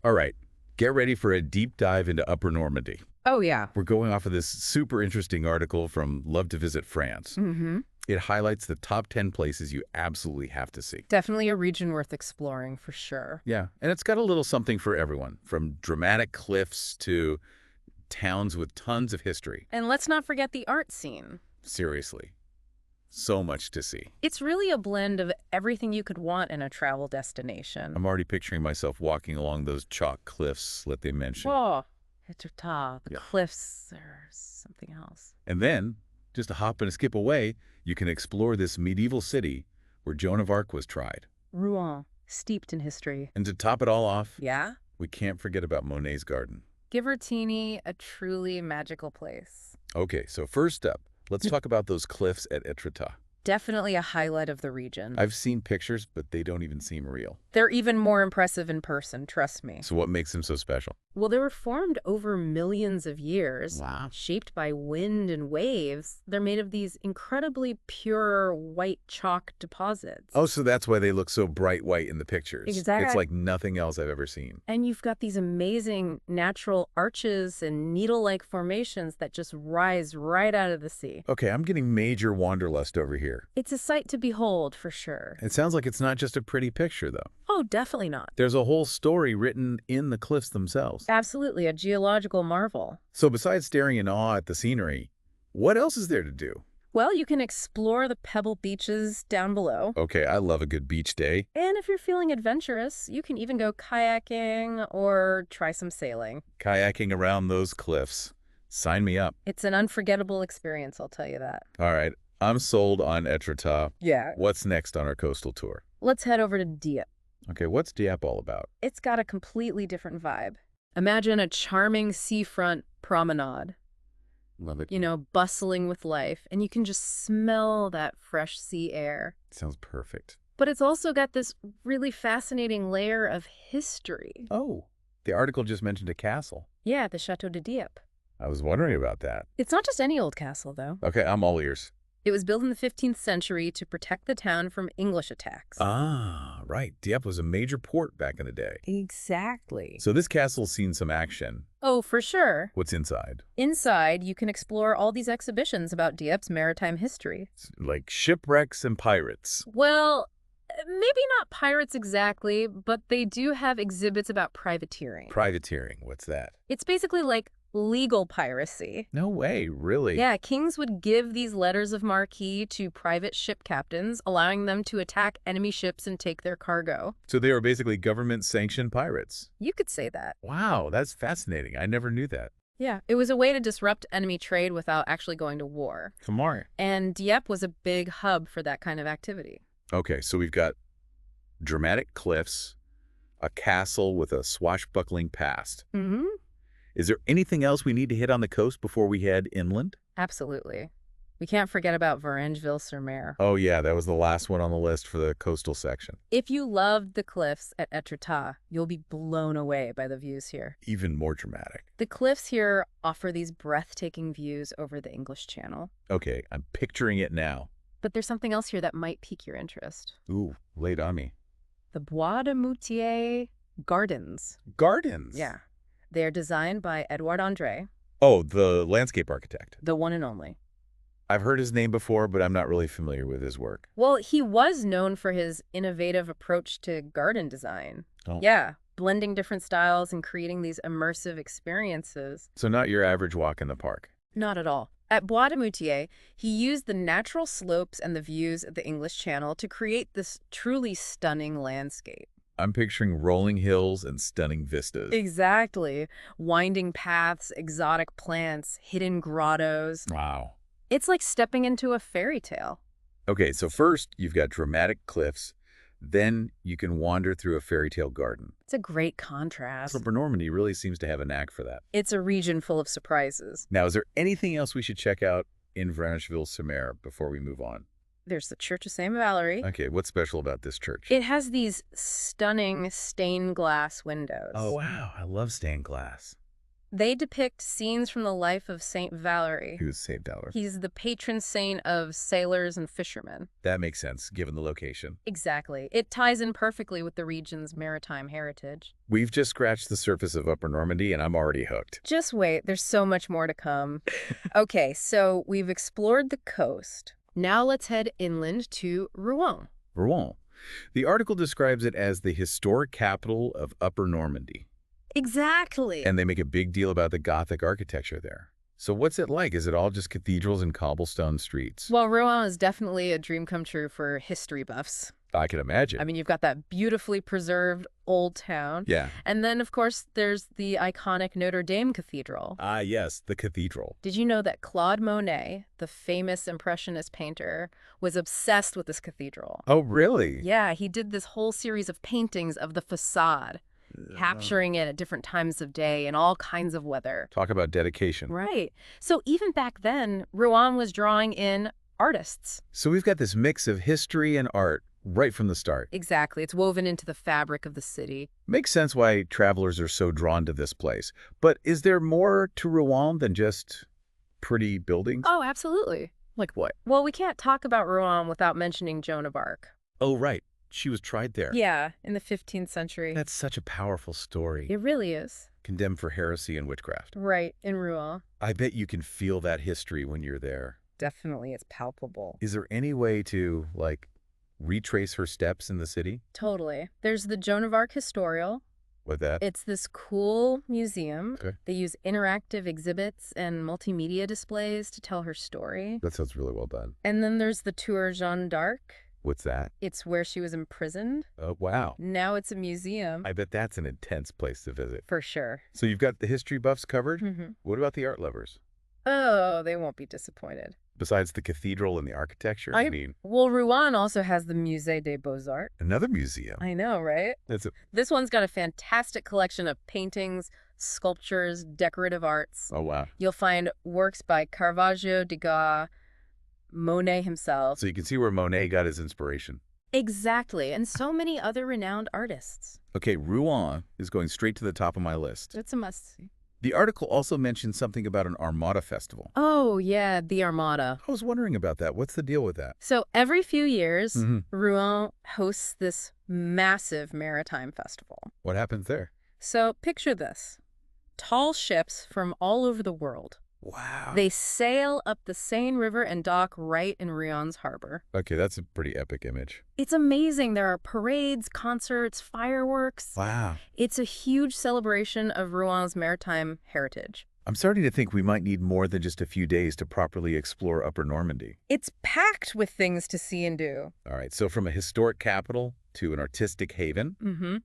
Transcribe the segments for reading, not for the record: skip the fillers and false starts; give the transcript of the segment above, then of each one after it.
All right, get ready for a deep dive into Upper Normandy. Oh, yeah. We're going off of this super interesting article from Love to Visit France. Mm-hmm. It highlights the top 10 places you absolutely have to see. Definitely a region worth exploring for sure. Yeah, and it's got a little something for everyone, from dramatic cliffs to towns with tons of history. And let's not forget the art scene. Seriously, so much to see. It's really a blend of everything you could want in a travel destination. I'm already picturing myself walking along those chalk cliffs that they mentioned. Whoa, the Yeah. cliffs or something else. And then, just a hop and a skip away, you can explore this medieval city where Joan of Arc was tried. Rouen, steeped in history. And to top it all off, Yeah? we can't forget about Monet's garden. Givertini, a truly magical place. Okay, so first up, let's talk about those cliffs at Etretat. Definitely a highlight of the region. I've seen pictures, but they don't even seem real. They're even more impressive in person, trust me. So what makes them so special? Well, they were formed over millions of years. Wow. Shaped by wind and waves. They're made of these incredibly pure white chalk deposits. Oh, so that's why they look so bright white in the pictures. Exactly. It's like nothing else I've ever seen. And you've got these amazing natural arches and needle-like formations that just rise right out of the sea. Okay, I'm getting major wanderlust over here. It's a sight to behold, for sure. It sounds like it's not just a pretty picture, though. Oh, definitely not. There's a whole story written in the cliffs themselves. Absolutely, a geological marvel. So besides staring in awe at the scenery, what else is there to do? Well, you can explore the pebble beaches down below. Okay, I love a good beach day. And if you're feeling adventurous, you can even go kayaking or try some sailing. Kayaking around those cliffs. Sign me up. It's an unforgettable experience, I'll tell you that. All right, I'm sold on Etretat. Yeah. What's next on our coastal tour? Let's head over to Dieppe. Okay, what's Dieppe all about? It's got a completely different vibe. Imagine a charming seafront promenade, Love it. you know, bustling with life, and you can just smell that fresh sea air. Sounds perfect. But it's also got this really fascinating layer of history. Oh, the article just mentioned a castle. Yeah, the Chateau de Dieppe. I was wondering about that. It's not just any old castle, though. Okay, I'm all ears. It was built in the 15th century to protect the town from English attacks. Ah, right. Dieppe was a major port back in the day. Exactly. So this castle's seen some action. Oh, for sure. What's inside? Inside, you can explore all these exhibitions about Dieppe's maritime history. It's like shipwrecks and pirates. Well, maybe not pirates exactly, but they do have exhibits about privateering. Privateering, what's that? It's basically like legal piracy. No way, really? Yeah, kings would give these letters of marque to private ship captains, allowing them to attack enemy ships and take their cargo. So they were basically government-sanctioned pirates. You could say that. Wow, that's fascinating. I never knew that. Yeah, it was a way to disrupt enemy trade without actually going to war. Smart. And Dieppe was a big hub for that kind of activity. Okay, so we've got dramatic cliffs, a castle with a swashbuckling past. Mm-hmm. Is there anything else we need to hit on the coast before we head inland? Absolutely. We can't forget about Varengeville-sur-Mer. Oh yeah, that was the last one on the list for the coastal section. If you loved the cliffs at Etretat, you'll be blown away by the views here. Even more dramatic. The cliffs here offer these breathtaking views over the English Channel. Okay, I'm picturing it now. But there's something else here that might pique your interest. Ooh, lay it on me. The Bois de Moutier Gardens. Gardens? Yeah. They're designed by Edouard André, Oh, the landscape architect. the one and only. I've heard his name before, but I'm not really familiar with his work. Well, he was known for his innovative approach to garden design. Oh. Yeah, blending different styles and creating these immersive experiences. So not your average walk in the park. Not at all. At Bois de Moutier, he used the natural slopes and the views of the English Channel to create this truly stunning landscape. I'm picturing rolling hills and stunning vistas. Exactly. Winding paths, exotic plants, hidden grottos. Wow. It's like stepping into a fairy tale. Okay, so first you've got dramatic cliffs, then you can wander through a fairy tale garden. It's a great contrast. Upper Normandy really seems to have a knack for that. It's a region full of surprises. Now, is there anything else we should check out in Varengeville-sur-Mer before we move on? There's the Church of Saint Valerie. Okay, what's special about this church? It has these stunning stained glass windows. Oh, wow. I love stained glass. They depict scenes from the life of Saint Valery. He was St. Valor. He's the patron saint of sailors and fishermen. That makes sense, given the location. Exactly. It ties in perfectly with the region's maritime heritage. We've just scratched the surface of Upper Normandy, and I'm already hooked. Just wait, there's so much more to come. Okay, so we've explored the coast. Now let's head inland to Rouen. Rouen. The article describes it as the historic capital of Upper Normandy. Exactly. And they make a big deal about the Gothic architecture there. So what's it like? Is it all just cathedrals and cobblestone streets? Well, Rouen is definitely a dream come true for history buffs. I can imagine. I mean, you've got that beautifully preserved old town. Yeah. And then, of course, there's the iconic Notre Dame Cathedral. Ah, yes, the cathedral. Did you know that Claude Monet, the famous Impressionist painter, was obsessed with this cathedral? Oh, really? Yeah, he did this whole series of paintings of the facade, capturing it at different times of day in all kinds of weather. Talk about dedication. Right. So even back then, Rouen was drawing in artists. So we've got this mix of history and art right from the start. Exactly. It's woven into the fabric of the city. Makes sense why travelers are so drawn to this place. But is there more to Rouen than just pretty buildings? Oh, absolutely. Like what? Well, we can't talk about Rouen without mentioning Joan of Arc. Oh, right. She was tried there. Yeah, in the 15th century. That's such a powerful story. It really is. Condemned for heresy and witchcraft. Right, in Rouen. I bet you can feel that history when you're there. Definitely, it's palpable. Is there any way to, like, retrace her steps in the city? Totally. There's the Joan of Arc Historial. With that? It's this cool museum. Okay. They use interactive exhibits and multimedia displays to tell her story. That sounds really well done. And then there's the Tour Jeanne d'Arc. What's that? It's where she was imprisoned. Oh, wow. Now it's a museum. I bet that's an intense place to visit. For sure. So you've got the history buffs covered? Mm-hmm. What about the art lovers? Oh, they won't be disappointed. Besides the cathedral and the architecture? I mean, Well, Rouen also has the Musée des Beaux-Arts. another museum. I know, right? This one's got a fantastic collection of paintings, sculptures, decorative arts. Oh, wow. You'll find works by Caravaggio, Degas, Monet himself. So you can see where Monet got his inspiration. Exactly, and so many other renowned artists. Okay, Rouen is going straight to the top of my list. It's a must-see. The article also mentioned something about an Armada festival. Oh, yeah, the Armada. I was wondering about that. What's the deal with that? So every few years, Mhm. Rouen hosts this massive maritime festival. What happens there? So picture this. Tall ships from all over the world. Wow. They sail up the Seine River and dock right in Rion's harbor. Okay, that's a pretty epic image. It's amazing. There are parades, concerts, fireworks. Wow. It's a huge celebration of Rouen maritime heritage. I'm starting to think we might need more than just a few days to properly explore Upper Normandy. It's packed with things to see and do. All right, so from a historic capital to an artistic haven, Mm-hmm.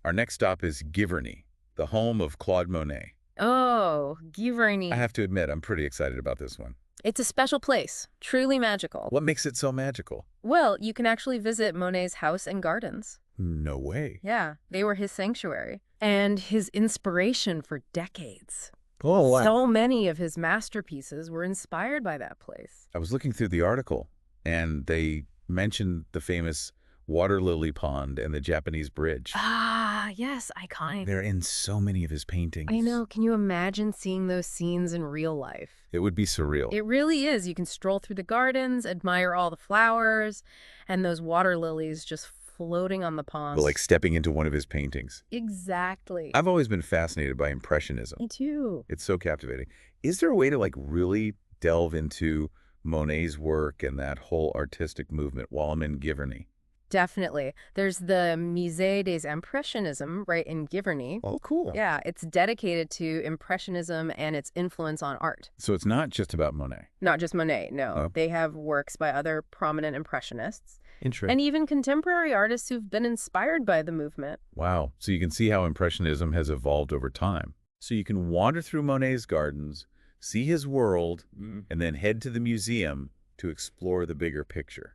our next stop is Giverny, the home of Claude Monet. Oh, Giverny. I have to admit, I'm pretty excited about this one. It's a special place, truly magical. What makes it so magical? Well, you can actually visit Monet's house and gardens. No way. Yeah, they were his sanctuary and his inspiration for decades. Oh, wow. So many of his masterpieces were inspired by that place. I was looking through the article, and they mentioned the famous water lily pond and the Japanese bridge. Ah, yes, iconic. They're in so many of his paintings. I know. Can you imagine seeing those scenes in real life? It would be surreal. It really is. You can stroll through the gardens, admire all the flowers, and those water lilies just floating on the pond. But like stepping into one of his paintings. Exactly. I've always been fascinated by Impressionism. Me too. It's so captivating. Is there a way to like really delve into Monet's work and that whole artistic movement while I'm in Giverny? Definitely. There's the Musée des Impressionism right in Giverny. Oh, cool. Yeah, it's dedicated to Impressionism and its influence on art. So it's not just about Monet. Not just Monet, no. Oh. They have works by other prominent Impressionists Interesting. and even contemporary artists who've been inspired by the movement. Wow. So you can see how Impressionism has evolved over time. So you can wander through Monet's gardens, see his world, and then head to the museum to explore the bigger picture.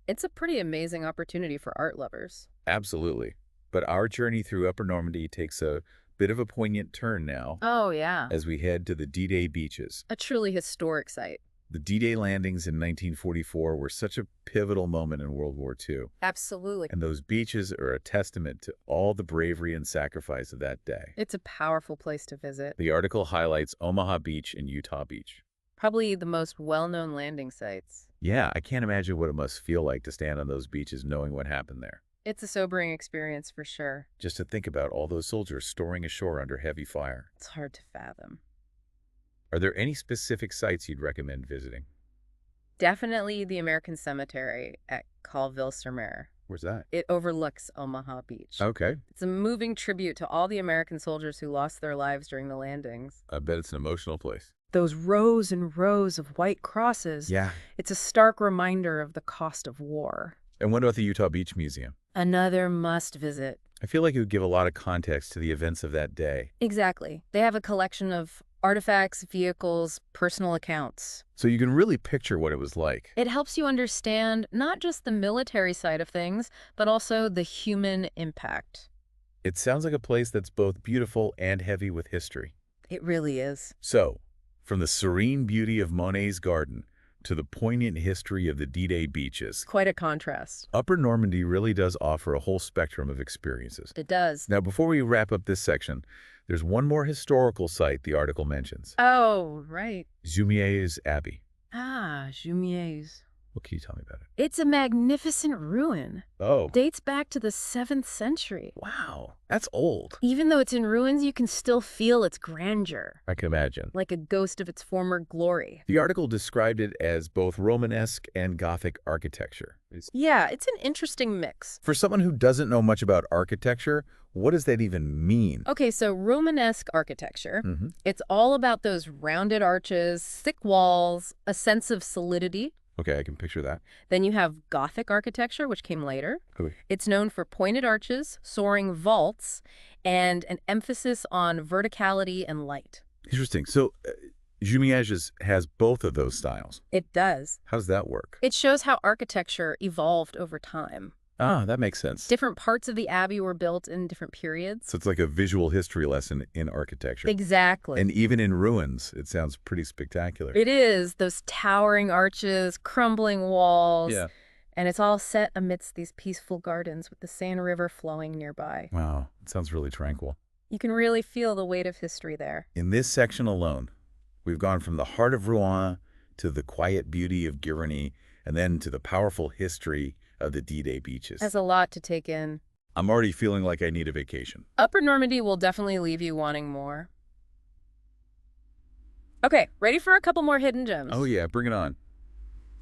It's a pretty amazing opportunity for art lovers. Absolutely. But our journey through Upper Normandy takes a bit of a poignant turn now Oh, yeah. as we head to the D-Day beaches. A truly historic site. The D-Day landings in 1944 were such a pivotal moment in World War II, Absolutely. and those beaches are a testament to all the bravery and sacrifice of that day. It's a powerful place to visit. The article highlights Omaha Beach and Utah Beach. Probably the most well-known landing sites. Yeah, I can't imagine what it must feel like to stand on those beaches knowing what happened there. It's a sobering experience for sure. Just to think about all those soldiers storing ashore under heavy fire. It's hard to fathom. Are there any specific sites you'd recommend visiting? Definitely the American Cemetery at Colville-sur-Mer. Where's that? It overlooks Omaha Beach. Okay. It's a moving tribute to all the American soldiers who lost their lives during the landings. I bet it's an emotional place. Those rows and rows of white crosses. Yeah. It's a stark reminder of the cost of war. And what about the Utah Beach Museum? Another must visit. I feel like it would give a lot of context to the events of that day. Exactly. They have a collection of artifacts, vehicles, personal accounts. So you can really picture what it was like. It helps you understand not just the military side of things, but also the human impact. It sounds like a place that's both beautiful and heavy with history. It really is. So, from the serene beauty of Monet's garden to the poignant history of the D-Day beaches, Quite a contrast. Upper Normandy really does offer a whole spectrum of experiences. It does. Now, before we wrap up this section, there's one more historical site the article mentions. Oh, right. Jumièges Abbey. Ah, Jumièges. What can you tell me about it? It's a magnificent ruin. Oh, Dates back to the 7th century. wow. That's old. Even though it's in ruins, you can still feel its grandeur, I can imagine. like a ghost of its former glory. The article described it as both Romanesque and Gothic architecture. Yeah, it's an interesting mix. For someone who doesn't know much about architecture, what does that even mean? Okay, so Romanesque architecture, Mm-hmm. it's all about those rounded arches, thick walls, a sense of solidity. Okay, I can picture that. Then you have Gothic architecture, which came later. Okay. It's known for pointed arches, soaring vaults, and an emphasis on verticality and light. Interesting. So, Jumièges has both of those styles. It does. How does that work? It shows how architecture evolved over time. Ah, that makes sense. Different parts of the abbey were built in different periods. So it's like a visual history lesson in architecture. Exactly. And even in ruins, it sounds pretty spectacular. It is. Those towering arches, crumbling walls. Yeah. And it's all set amidst these peaceful gardens with the Seine River flowing nearby. Wow, it sounds really tranquil. You can really feel the weight of history there. In this section alone, we've gone from the heart of Rouen to the quiet beauty of Giverny, and then to the powerful history of the D-Day beaches. That's a lot to take in. I'm already feeling like I need a vacation. Upper Normandy will definitely leave you wanting more. Okay, ready for a couple more hidden gems? Oh yeah, bring it on.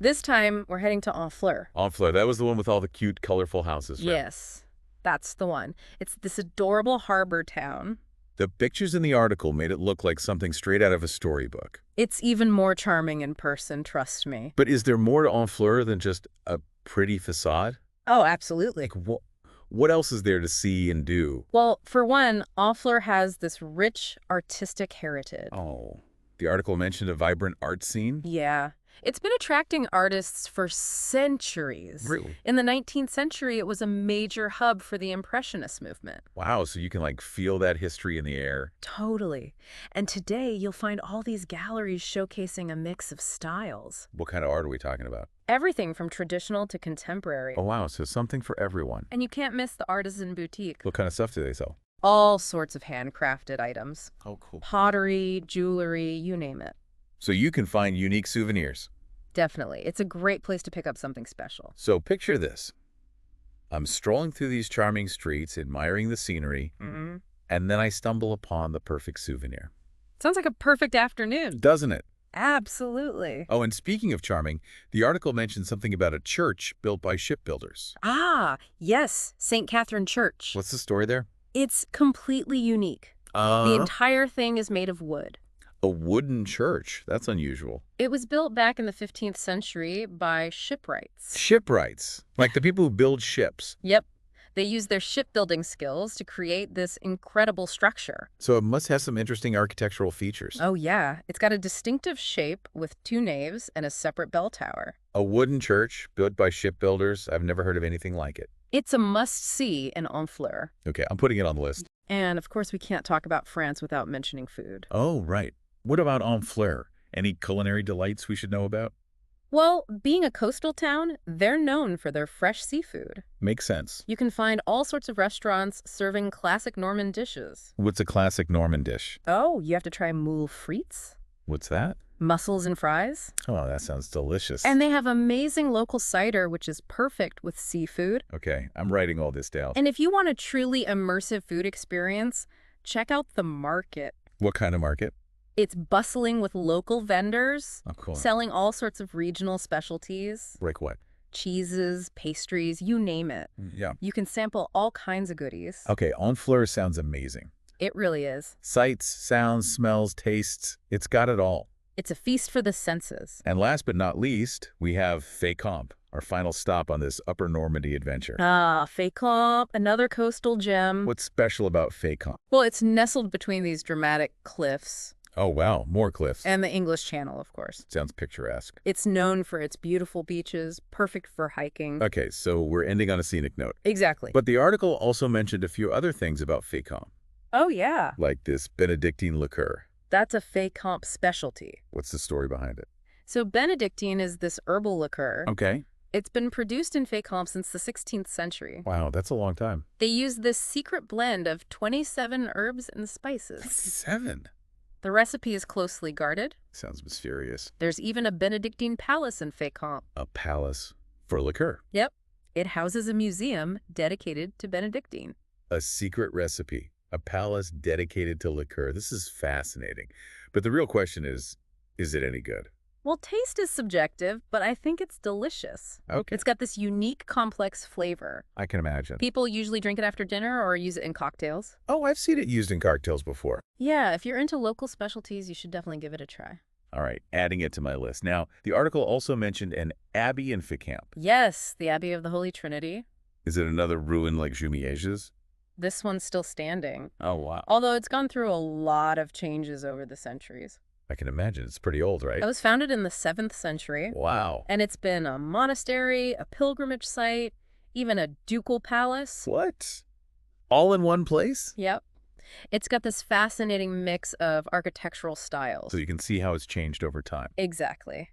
This time, we're heading to Honfleur. Honfleur, that was the one with all the cute, colorful houses. Right? Yes, that's the one. It's this adorable harbor town. The pictures in the article made it look like something straight out of a storybook. It's even more charming in person, trust me. But is there more to Honfleur than just a pretty facade? Oh, absolutely. Like, what else is there to see and do? Well, for one, Honfleur has this rich artistic heritage. Oh, the article mentioned a vibrant art scene? Yeah. It's been attracting artists for centuries. Really? In the 19th century, it was a major hub for the Impressionist movement. Wow, so you can like feel that history in the air. Totally. And today, you'll find all these galleries showcasing a mix of styles. What kind of art are we talking about? Everything from traditional to contemporary. Oh wow, so something for everyone. And you can't miss the artisan boutique. What kind of stuff do they sell? All sorts of handcrafted items. Oh, cool. Pottery, jewelry, you name it. So you can find unique souvenirs. Definitely. It's a great place to pick up something special. So picture this. I'm strolling through these charming streets, admiring the scenery, and then I stumble upon the perfect souvenir. Sounds like a perfect afternoon. Doesn't it? Absolutely. Oh, and speaking of charming, the article mentioned something about a church built by shipbuilders. Ah, yes, St. Catherine Church. What's the story there? It's completely unique. The entire thing is made of wood. A wooden church. That's unusual. It was built back in the 15th century by shipwrights. Shipwrights, like the people who build ships. Yep. They used their shipbuilding skills to create this incredible structure. So it must have some interesting architectural features. Oh, yeah. It's got a distinctive shape with 2 naves and a separate bell tower. A wooden church built by shipbuilders. I've never heard of anything like it. It's a must-see in Honfleur. Okay, I'm putting it on the list. And, of course, we can't talk about France without mentioning food. Oh, right. What about Honfleur? Any culinary delights we should know about? Well, being a coastal town, they're known for their fresh seafood. Makes sense. You can find all sorts of restaurants serving classic Norman dishes. What's a classic Norman dish? Oh, you have to try moule frites, What's that? mussels and fries. Oh, that sounds delicious. And they have amazing local cider, which is perfect with seafood. Okay, I'm writing all this down. And if you want a truly immersive food experience, check out the market. What kind of market? It's bustling with local vendors Oh, cool. selling all sorts of regional specialties, Like what? cheeses, pastries, you name it. Yeah. You can sample all kinds of goodies. Okay, Honfleur sounds amazing. It really is. Sights, sounds, smells, tastes, it's got it all. It's a feast for the senses. And last but not least, we have Fécamp, our final stop on this Upper Normandy adventure. Ah, Fécamp, another coastal gem. What's special about Fécamp? Well, it's nestled between these dramatic cliffs Oh, wow, more cliffs. and the English Channel, of course. Sounds picturesque. It's known for its beautiful beaches, perfect for hiking. Okay, so we're ending on a scenic note. Exactly. But the article also mentioned a few other things about Fécamp, Oh, yeah. like this Benedictine liqueur. That's a Fécamp specialty. What's the story behind it? So Benedictine is this herbal liqueur. Okay. It's been produced in Fécamp since the 16th century. Wow, that's a long time. They use this secret blend of 27 herbs and spices. 7. The recipe is closely guarded. Sounds mysterious. There's even a Benedictine palace in Fécamp. A palace for liqueur. Yep. It houses a museum dedicated to Benedictine. A secret recipe. A palace dedicated to liqueur. This is fascinating. But the real question is it any good? Well, taste is subjective, but I think it's delicious. Okay. It's got this unique, complex flavor. I can imagine. People usually drink it after dinner or use it in cocktails. Oh, I've seen it used in cocktails before. Yeah, if you're into local specialties, you should definitely give it a try. All right, adding it to my list. Now, the article also mentioned an abbey in Fécamp. Yes, the Abbey of the Holy Trinity. Is it another ruin like Jumièges? This one's still standing, Oh, wow. although it's gone through a lot of changes over the centuries. I can imagine. It's pretty old, right? It was founded in the 7th century, Wow. and it's been a monastery, a pilgrimage site, even a ducal palace. What? All in one place? Yep. It's got this fascinating mix of architectural styles. So you can see how it's changed over time. Exactly.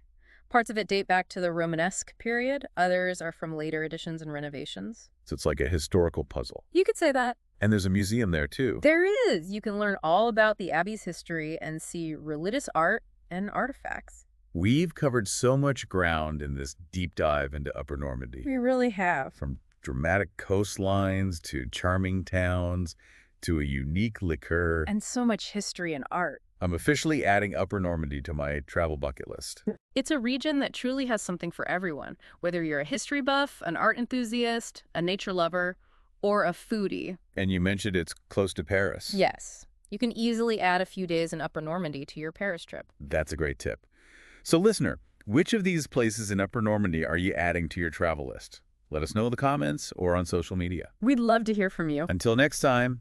Parts of it date back to the Romanesque period. Others are from later additions and renovations. So it's like a historical puzzle. You could say that. And there's a museum there, too. There is. You can learn all about the Abbey's history and see religious art and artifacts. We've covered so much ground in this deep dive into Upper Normandy. We really have. From dramatic coastlines to charming towns to a unique liqueur. And so much history and art. I'm officially adding Upper Normandy to my travel bucket list. It's a region that truly has something for everyone, whether you're a history buff, an art enthusiast, a nature lover, or a foodie. And you mentioned it's close to Paris. Yes. You can easily add a few days in Upper Normandy to your Paris trip. That's a great tip. So listener, which of these places in Upper Normandy are you adding to your travel list? Let us know in the comments or on social media. We'd love to hear from you. Until next time.